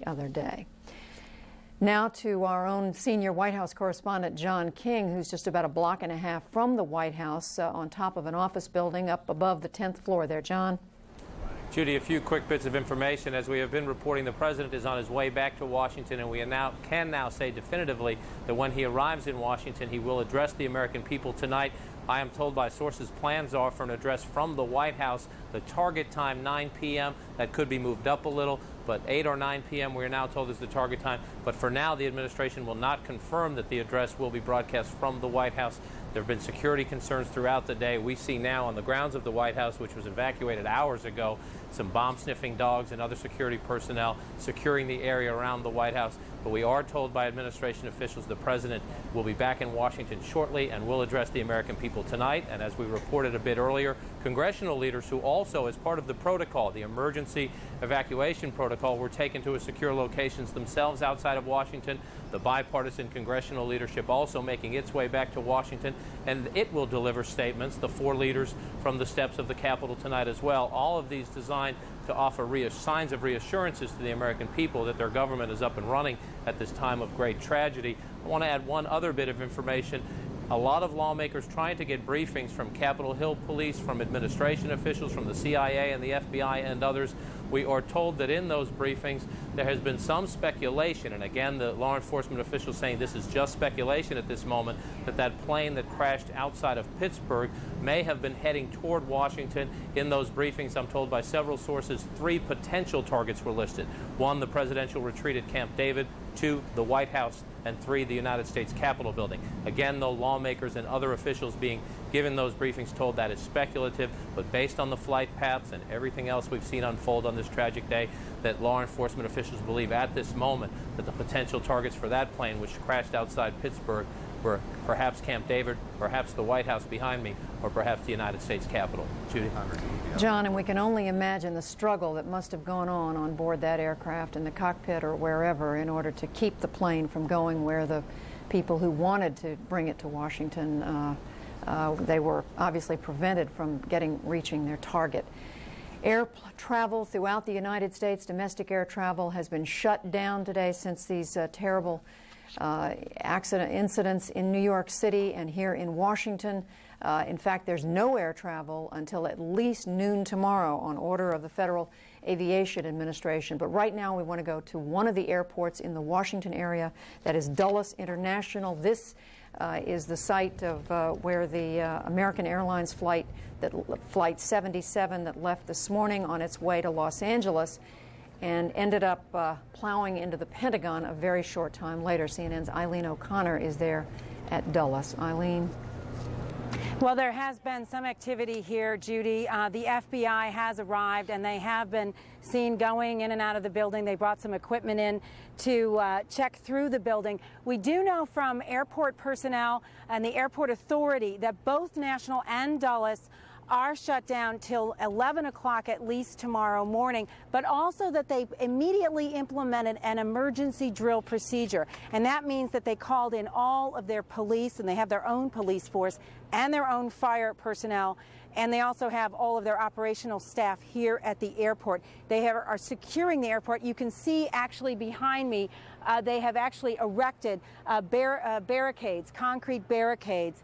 other day. Now to our own senior White House correspondent, John King, who's just about a block and a half from the White House on top of an office building up above the 10th floor there. John? Judy, a few quick bits of information. As we have been reporting, the president is on his way back to Washington, and we can now say definitively that when he arrives in Washington, he will address the American people tonight. I am told by sources plans are for an address from the White House. The target time, 9 p.m. That could be moved up a little, but 8 or 9 p.m. we are now told is the target time. But for now, the administration will not confirm that the address will be broadcast from the White House. There have been security concerns throughout the day. We see now on the grounds of the White House, which was evacuated hours ago, some bomb-sniffing dogs and other security personnel securing the area around the White House. But we are told by administration officials the president will be back in Washington shortly and will address the American people tonight. And as we reported a bit earlier, congressional leaders who also, as part of the protocol, the emergency evacuation protocol, were taken to secure locations themselves outside of Washington. The bipartisan congressional leadership also making its way back to Washington, and it will deliver statements, the 4 leaders from the steps of the Capitol tonight as well. All of these designed to offer signs of reassurances to the American people that their government is up and running at this time of great tragedy. I want to add one other bit of information. A lot of lawmakers trying to get briefings from Capitol Hill police, from administration officials, from the CIA and the FBI and others. We are told that in those briefings there has been some speculation, and again the law enforcement officials saying this is just speculation at this moment, that plane that crashed outside of Pittsburgh may have been heading toward Washington. In those briefings, I'm told by several sources, 3 potential targets were listed. 1, the presidential retreat at Camp David. 2, the White House. And 3, the United States Capitol building. Again, though, lawmakers and other officials being given those briefings told that is speculative, but based on the flight paths and everything else we've seen unfold on this tragic day, that law enforcement officials believe at this moment that the potential targets for that plane, which crashed outside Pittsburgh, were perhaps Camp David, perhaps the White House behind me, or perhaps the United States Capitol. Judy? John, and we can only imagine the struggle that must have gone on board that aircraft in the cockpit or wherever in order to keep the plane from going where the people who wanted to bring it to Washington, they were obviously prevented from reaching their target. Air travel throughout the United States, domestic air travel, has been shut down today since these terrible accident incidents in New York City and here in Washington. In fact, there's no air travel until at least noon tomorrow on order of the Federal Aviation Administration. But right now we want to go to one of the airports in the Washington area, that is Dulles International. This is the site of where the American Airlines flight 77 that left this morning on its way to Los Angeles and ended up plowing into the Pentagon a very short time later. CNN's Eileen O'Connor is there at Dulles. Eileen? Well, there has been some activity here, Judy. The FBI has arrived, and they have been seen going in and out of the building. They brought some equipment in to check through the building. We do know from airport personnel and the airport authority that both National and Dulles are shut down till 11 o'clock at least tomorrow morning, but also that they immediately implemented an emergency drill procedure. And that means that they called in all of their police, and they have their own police force and their own fire personnel, and they also have all of their operational staff here at the airport. They are securing the airport. You can see actually behind me, they have actually erected barricades, concrete barricades,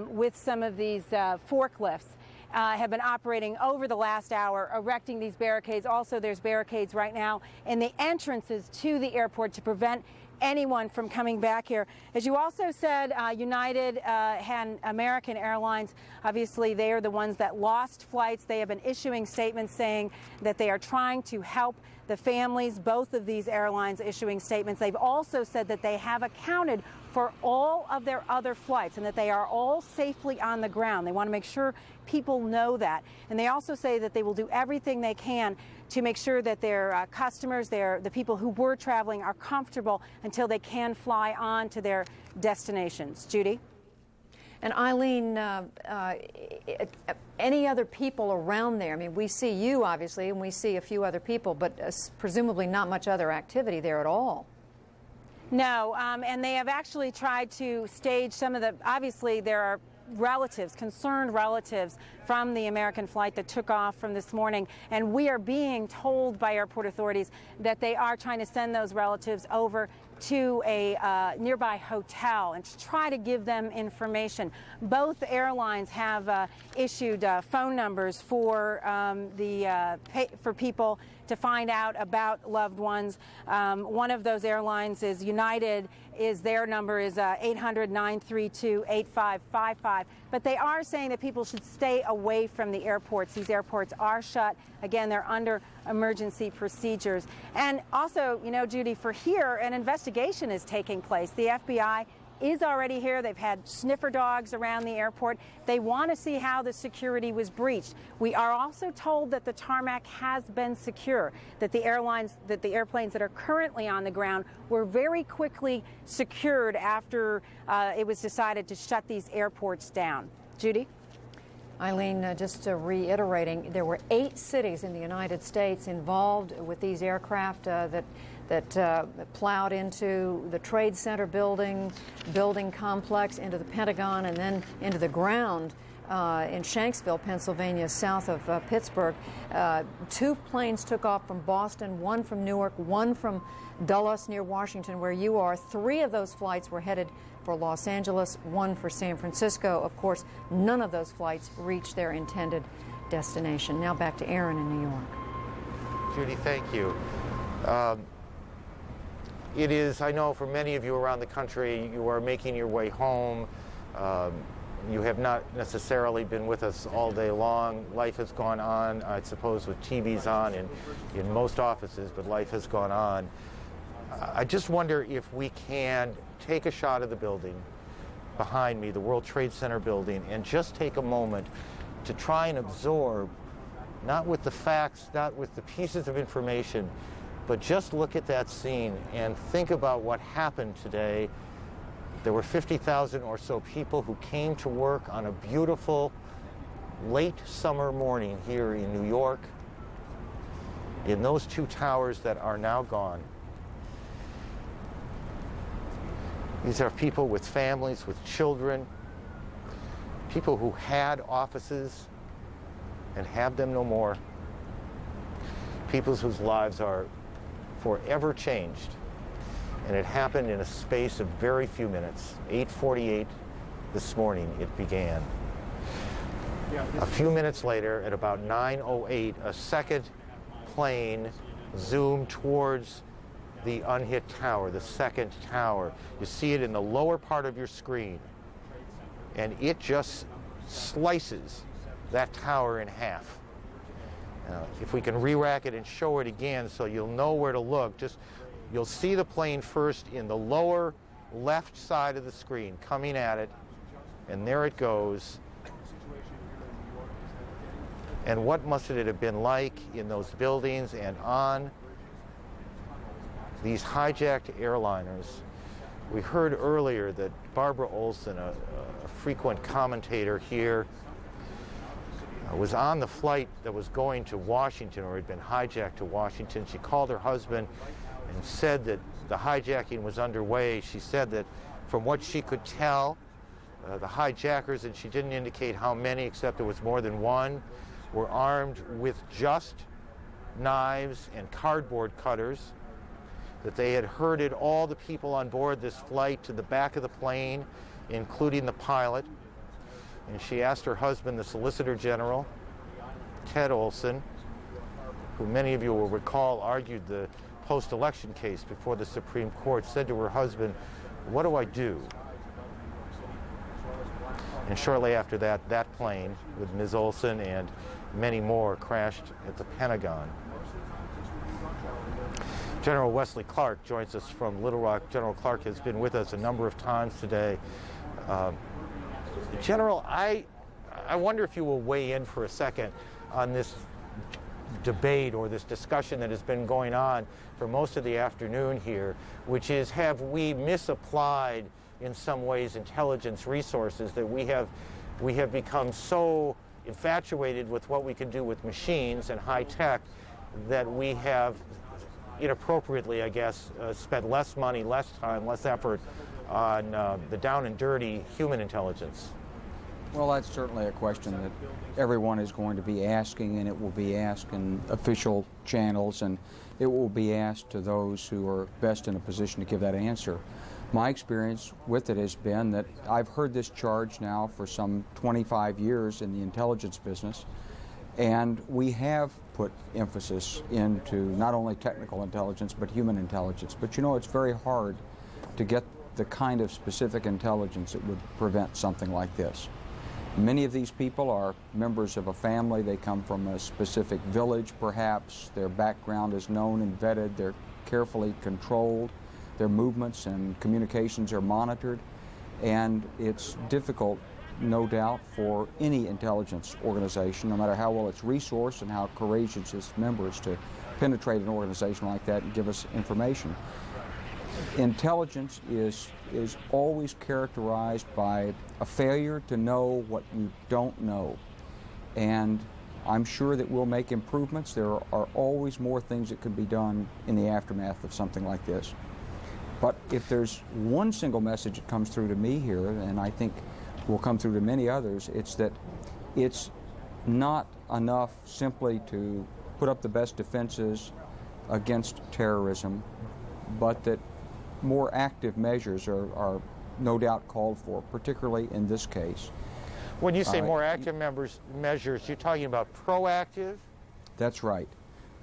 with some of these forklifts. Have been operating over the last hour, erecting these barricades. Also, there's barricades right now in the entrances to the airport to prevent anyone from coming back here. As you also said, United and American Airlines, obviously they are the ones that lost flights. They have been issuing statements saying that they are trying to help the families, both of these airlines issuing statements. They've also said that they have accounted for all of their other flights and that they are all safely on the ground. They want to make sure people know that. And they also say that they will do everything they can to make sure that their customers, the people who were traveling, are comfortable until they can fly on to their destinations. Judy? And Eileen, any other people around there? I mean, we see you, obviously, and we see a few other people, but presumably not much other activity there at all. No, and they have actually tried to stage some of the, obviously there are relatives, concerned relatives, from the American flight that took off from this morning. And we are being told by airport authorities that they are trying to send those relatives over to a nearby hotel and to try to give them information. Both airlines have issued phone numbers for for people to find out about loved ones. One of those airlines is United. Their number is 800-932-8555. But they are saying that people should stay away from the airports. These airports are shut. Again, they're under emergency procedures. And also, you know, Judy, for here, an investigation is taking place. The FBI is already here. They've had sniffer dogs around the airport. They want to see how the security was breached. We are also told that the tarmac has been secure, that the airplanes that are currently on the ground were very quickly secured after it was decided to shut these airports down. Judy? Eileen, just reiterating, there were 8 cities in the United States involved with these aircraft that plowed into the Trade Center building complex, into the Pentagon, and then into the ground in Shanksville, Pennsylvania, south of Pittsburgh. 2 planes took off from Boston, 1 from Newark, 1 from Dulles near Washington, where you are. 3 of those flights were headed for Los Angeles, 1 for San Francisco. Of course, none of those flights reached their intended destination. Now back to Aaron in New York. Judy, thank you. It is, I know for many of you around the country, you are making your way home. You have not necessarily been with us all day long. Life has gone on, I suppose, with TVs on in most offices, but life has gone on. I just wonder if we can take a shot of the building behind me, the World Trade Center building, and just take a moment to try and absorb, not with the facts, not with the pieces of information, but just look at that scene and think about what happened today. There were 50,000 or so people who came to work on a beautiful late summer morning here in New York, in those 2 towers that are now gone. These are people with families, with children, people who had offices and have them no more, people whose lives are forever changed. And it happened in a space of very few minutes. 8:48 this morning it began. A few minutes later, at about 9:08, a second plane zoomed towards the unhit tower, the second tower. You see it in the lower part of your screen. And it just slices that tower in half. If we can re-rack it and show it again so you'll know where to look, you'll see the plane first in the lower left side of the screen coming at it, and there it goes. And what must it have been like in those buildings and on these hijacked airliners? We heard earlier that Barbara Olson, a frequent commentator here, was on the flight that was going to Washington, or had been hijacked to Washington. She called her husband and said that the hijacking was underway. She said that from what she could tell, the hijackers, and she didn't indicate how many, except there was more than one, were armed with just knives and cardboard cutters, that they had herded all the people on board this flight to the back of the plane, including the pilot. And she asked her husband, the Solicitor General, Ted Olson, who many of you will recall argued the post-election case before the Supreme Court, said to her husband, "What do I do?" And shortly after that, that plane with Ms. Olson and many more crashed at the Pentagon. General Wesley Clark joins us from Little Rock. General Clark has been with us a number of times today. General, I wonder if you will weigh in for a second on this debate or this discussion that has been going on for most of the afternoon here, which is, have we misapplied in some ways intelligence resources, that we have become so infatuated with what we can do with machines and high tech that we have inappropriately, I guess, spent less money, less time, less effort on the down and dirty human intelligence? Well, that's certainly a question that everyone is going to be asking, and it will be asked in official channels, and it will be asked to those who are best in a position to give that answer. My experience with it has been that I've heard this charge now for some 25 years in the intelligence business, and we have put emphasis into not only technical intelligence but human intelligence. But you know, it's very hard to get the kind of specific intelligence that would prevent something like this. Many of these people are members of a family. They come from a specific village, perhaps. Their background is known and vetted. They're carefully controlled. Their movements and communications are monitored. And it's difficult, no doubt, for any intelligence organization, no matter how well it's resourced and how courageous its members, to penetrate an organization like that and give us information. Intelligence is always characterized by a failure to know what you don't know. And I'm sure that we'll make improvements. There are always more things that could be done in the aftermath of something like this. But if there's one single message that comes through to me here, and I think will come through to many others, it's that it's not enough simply to put up the best defenses against terrorism, but that more active measures are no doubt called for, particularly in this case. When you say more active measures, you're talking about proactive? That's right.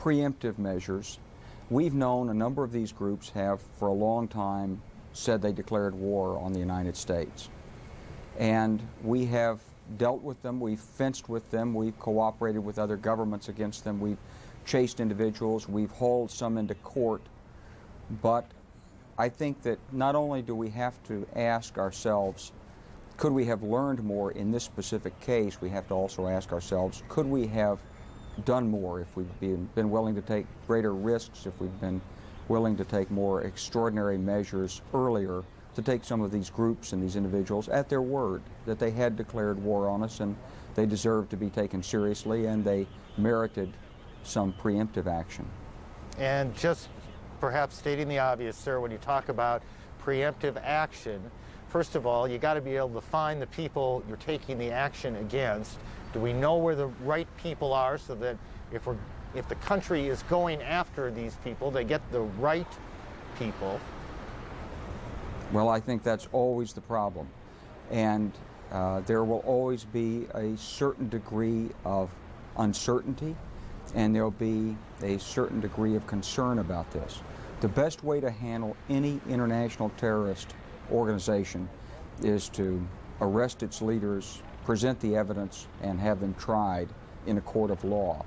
Preemptive measures. We've known a number of these groups have for a long time said they declared war on the United States. And we have dealt with them, we've fenced with them, we've cooperated with other governments against them, we've chased individuals, we've hauled some into court. But I think that not only do we have to ask ourselves, could we have learned more in this specific case, we have to also ask ourselves, could we have done more if we've been willing to take greater risks, if we've been willing to take more extraordinary measures earlier, to take some of these groups and these individuals at their word that they had declared war on us and they deserved to be taken seriously and they merited some preemptive action. And just perhaps stating the obvious, sir, when you talk about preemptive action, first of all, you got to be able to find the people you're taking the action against. Do we know where the right people are so that if the country is going after these people, they get the right people? Well, I think that's always the problem. And there will always be a certain degree of uncertainty, and there'll be a certain degree of concern about this. The best way to handle any international terrorist organization is to arrest its leaders, present the evidence, and have them tried in a court of law.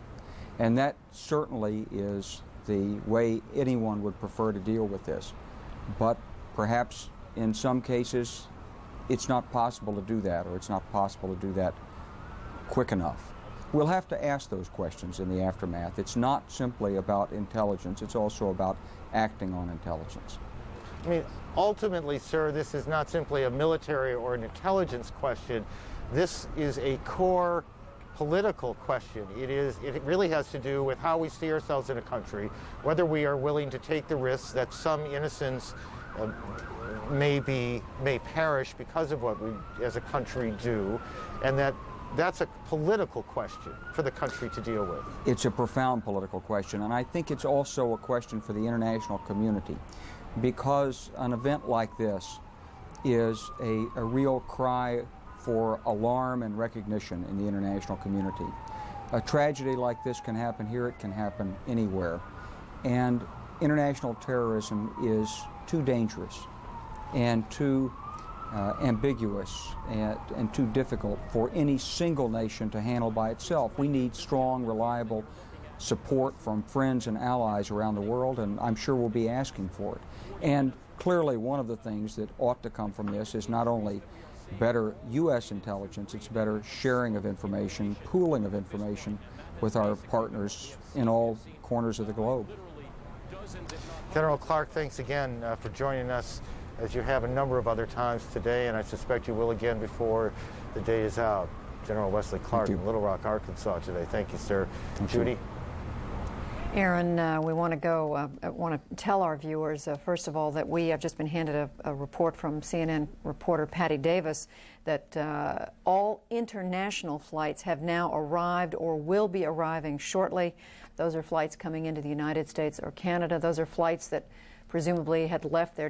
And that certainly is the way anyone would prefer to deal with this. But perhaps in some cases it's not possible to do that, or it's not possible to do that quick enough. We'll have to ask those questions in the aftermath. It's not simply about intelligence, it's also about acting on intelligence. I mean, ultimately, sir, this is not simply a military or an intelligence question. This is a core political question. It really has to do with how we see ourselves in a country, whether we are willing to take the risks that some innocents may perish because of what we as a country do, and that's a political question for the country to deal with. It's a profound political question, and I think it's also a question for the international community, because an event like this is a real cry for alarm and recognition in the international community. A tragedy like this can happen here, it can happen anywhere. And international terrorism is too dangerous and too ambiguous and too difficult for any single nation to handle by itself. We need strong, reliable support from friends and allies around the world, and I'm sure we'll be asking for it. And clearly one of the things that ought to come from this is not only better U.S. intelligence, it's better sharing of information, pooling of information with our partners in all corners of the globe. General Clark, thanks again for joining us, as you have a number of other times today, and I suspect you will again before the day is out. General Wesley Clark in Little Rock, Arkansas today. Thank you, sir. Thank Judy? You. Aaron, we want to tell our viewers, first of all, that we have just been handed a report from CNN reporter Patty Davis that all international flights have now arrived or will be arriving shortly. Those are flights coming into the United States or Canada. Those are flights that presumably had left their